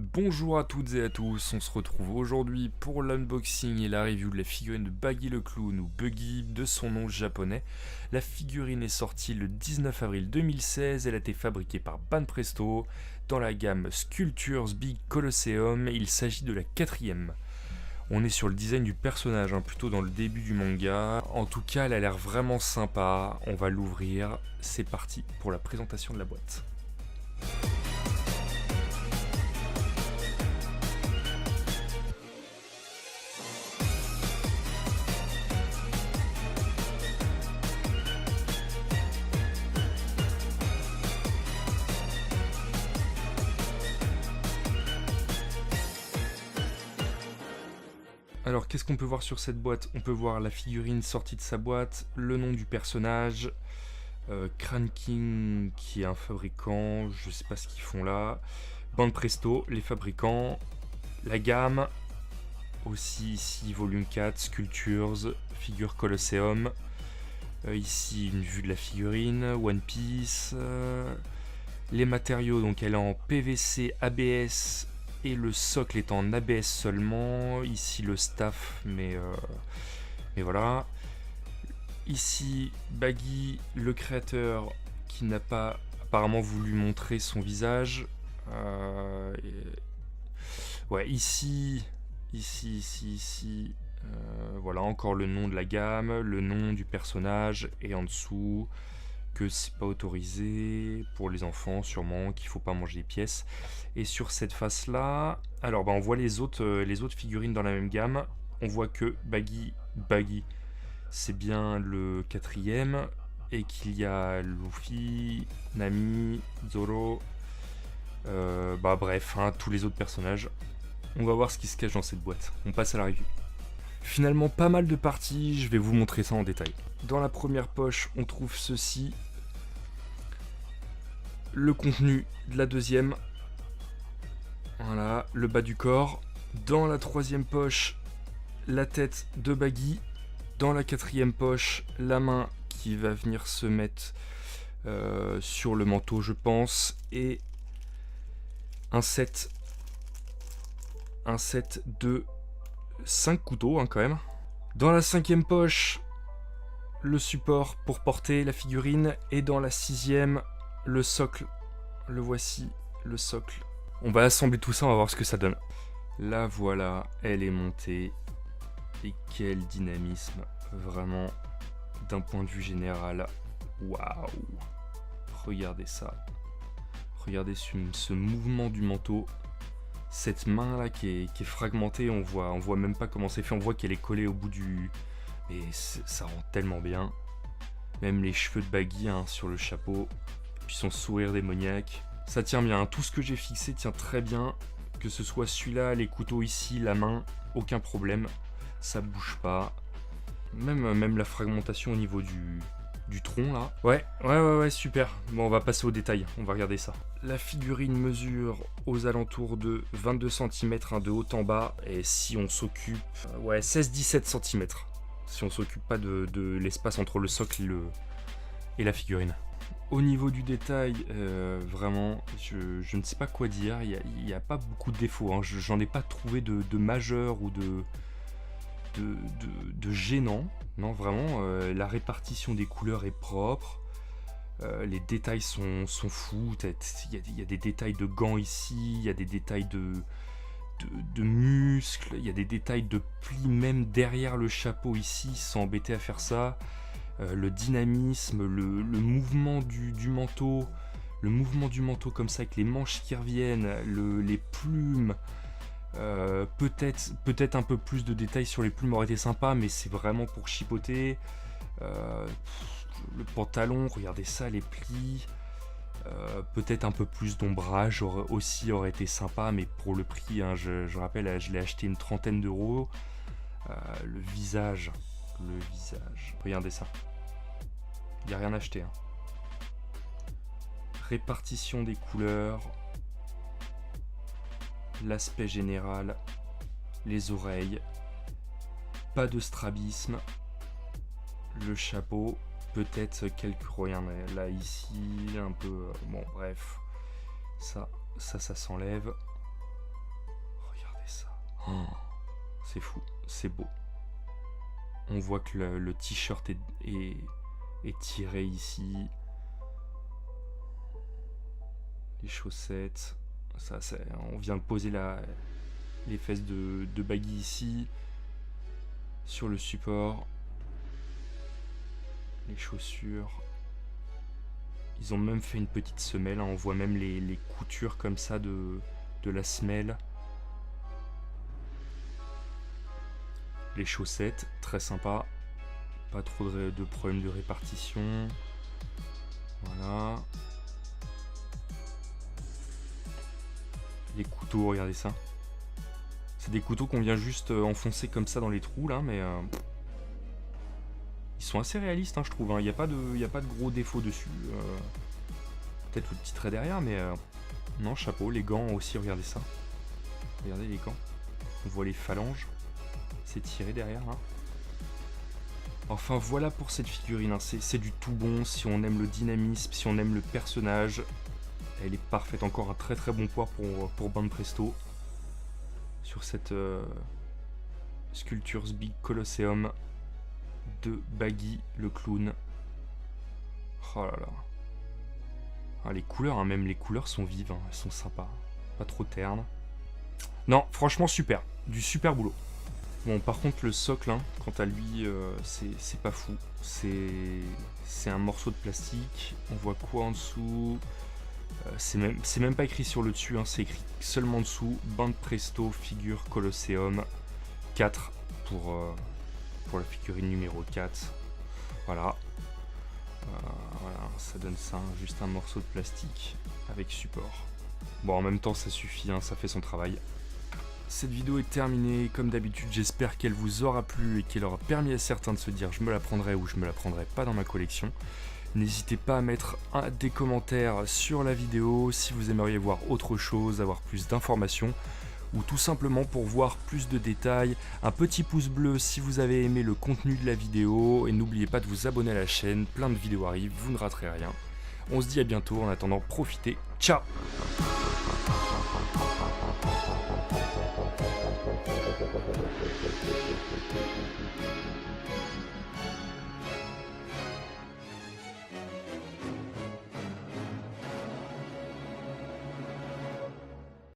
Bonjour à toutes et à tous, on se retrouve aujourd'hui pour l'unboxing et la review de la figurine de Baggy le Clown ou Buggy de son nom japonais. La figurine est sortie le 19 avril 2016, elle a été fabriquée par Banpresto dans la gamme Sculptures Big Colosseum et il s'agit de la quatrième. On est sur le design du personnage, plutôt dans le début du manga. En tout cas, elle a l'air vraiment sympa, on va l'ouvrir, c'est parti pour la présentation de la boîte. Alors, qu'est-ce qu'on peut voir sur cette boîte? On peut voir la figurine sortie de sa boîte, le nom du personnage, Crane King qui est un fabricant, je sais pas ce qu'ils font là, Banpresto, les fabricants, la gamme, aussi ici volume 4, Sculptures, figure Colosseum, ici une vue de la figurine, One Piece, les matériaux, donc elle est en PVC, ABS, et le socle est en ABS seulement. Ici le staff, mais voilà. Ici Baggy, le créateur, qui n'a pas apparemment voulu montrer son visage. Ouais, ici. Voilà, encore le nom de la gamme, le nom du personnage, et en dessous que c'est pas autorisé pour les enfants, sûrement, qu'il faut pas manger les pièces. Et sur cette face là, alors on voit les autres figurines dans la même gamme. On voit que Baggy, c'est bien le quatrième, et qu'il y a Luffy, Nami, Zoro, bref, tous les autres personnages. On va voir ce qui se cache dans cette boîte. On passe à la review. Finalement, pas mal de parties, je vais vous montrer ça en détail. Dans la première poche, on trouve ceci. Le contenu de la deuxième. Voilà, le bas du corps. Dans la troisième poche, la tête de Baggy. Dans la quatrième poche, la main qui va venir se mettre sur le manteau, je pense. Et un set de 5 couteaux, quand même. Dans la cinquième poche, le support pour porter la figurine. Et dans la sixième, le socle. Le voici, le socle. On va assembler tout ça, on va voir ce que ça donne. Là, voilà, elle est montée. Et quel dynamisme, vraiment, d'un point de vue général. Waouh! Regardez ça. Regardez ce mouvement du manteau. Cette main là qui est fragmentée, on voit même pas comment c'est fait, on voit qu'elle est collée au bout du... Et ça rend tellement bien. Même les cheveux de Baggy sur le chapeau, puis son sourire démoniaque. Ça tient bien, tout ce que j'ai fixé tient très bien. Que ce soit celui-là, les couteaux ici, la main, aucun problème. Ça bouge pas. Même la fragmentation au niveau du tronc là. Ouais, super. Bon, on va passer aux détails, on va regarder ça. La figurine mesure aux alentours de 22 cm de haut en bas. Et si on s'occupe... 16-17 cm. Si on s'occupe pas de l'espace entre le socle et la figurine. Au niveau du détail, vraiment, je ne sais pas quoi dire. Il n'y a pas beaucoup de défauts. J'en ai pas trouvé de majeur ou de gênant. Non, vraiment, la répartition des couleurs est propre. Les détails sont fous. Il y a des détails de gants ici, il y a des détails de muscles, il y a des détails de plis même derrière le chapeau ici, sans embêter à faire ça. Le dynamisme, le mouvement du manteau, comme ça avec les manches qui reviennent, les plumes. Peut-être un peu plus de détails sur les plumes aurait été sympa, mais c'est vraiment pour chipoter. Le pantalon, regardez ça, les plis. Peut-être un peu plus d'ombrage aurait été sympa, mais pour le prix, je rappelle, je l'ai acheté une 30aine d'euros. Le visage, regardez ça. Il n'y a rien acheté. Répartition des couleurs. L'aspect général, les oreilles, pas de strabisme, le chapeau, peut-être quelques... Regarde là, ici, un peu... bon, bref, ça s'enlève. Oh, c'est fou, c'est beau. On voit que le t-shirt est tiré ici. Les chaussettes. Ça, on vient de poser les fesses de Baggy ici. Sur le support. Les chaussures. Ils ont même fait une petite semelle. Hein. On voit même les coutures comme ça de la semelle. Les chaussettes, très sympa. Pas trop de problèmes de répartition. Voilà. Les couteaux, regardez ça. C'est des couteaux qu'on vient juste enfoncer comme ça dans les trous là, mais ils sont assez réalistes, hein, je trouve. Il n'y a pas de gros défauts dessus. Peut-être le petit trait derrière, mais non, chapeau. Les gants aussi, regardez ça. Regardez les gants. On voit les phalanges. C'est tiré derrière. Hein. Enfin, voilà pour cette figurine. Hein. C'est du tout bon. Si on aime le dynamisme, si on aime le personnage, elle est parfaite. Encore un très très bon poids pour Banpresto. Sur cette Sculptures Big Colosseum de Baggy le clown. Oh là là. Ah, les couleurs, hein, même les couleurs sont vives, hein, elles sont sympas. Pas trop ternes. Non, franchement super. Du super boulot. Bon, par contre, le socle, hein, quant à lui, c'est pas fou. C'est un morceau de plastique. On voit quoi en dessous? C'est même pas écrit sur le dessus, hein, c'est écrit seulement en dessous. Banpresto figure Colosseum 4 pour la figurine numéro 4. Voilà. Voilà, ça donne ça, hein, juste un morceau de plastique avec support. Bon, en même temps, ça suffit, hein, ça fait son travail. Cette vidéo est terminée, comme d'habitude, j'espère qu'elle vous aura plu et qu'elle aura permis à certains de se dire je me la prendrai ou je me la prendrai pas dans ma collection. N'hésitez pas à mettre des commentaires sur la vidéo si vous aimeriez voir autre chose, avoir plus d'informations ou tout simplement pour voir plus de détails. Un petit pouce bleu si vous avez aimé le contenu de la vidéo et n'oubliez pas de vous abonner à la chaîne, plein de vidéos arrivent, vous ne raterez rien. On se dit à bientôt, en attendant profitez, ciao!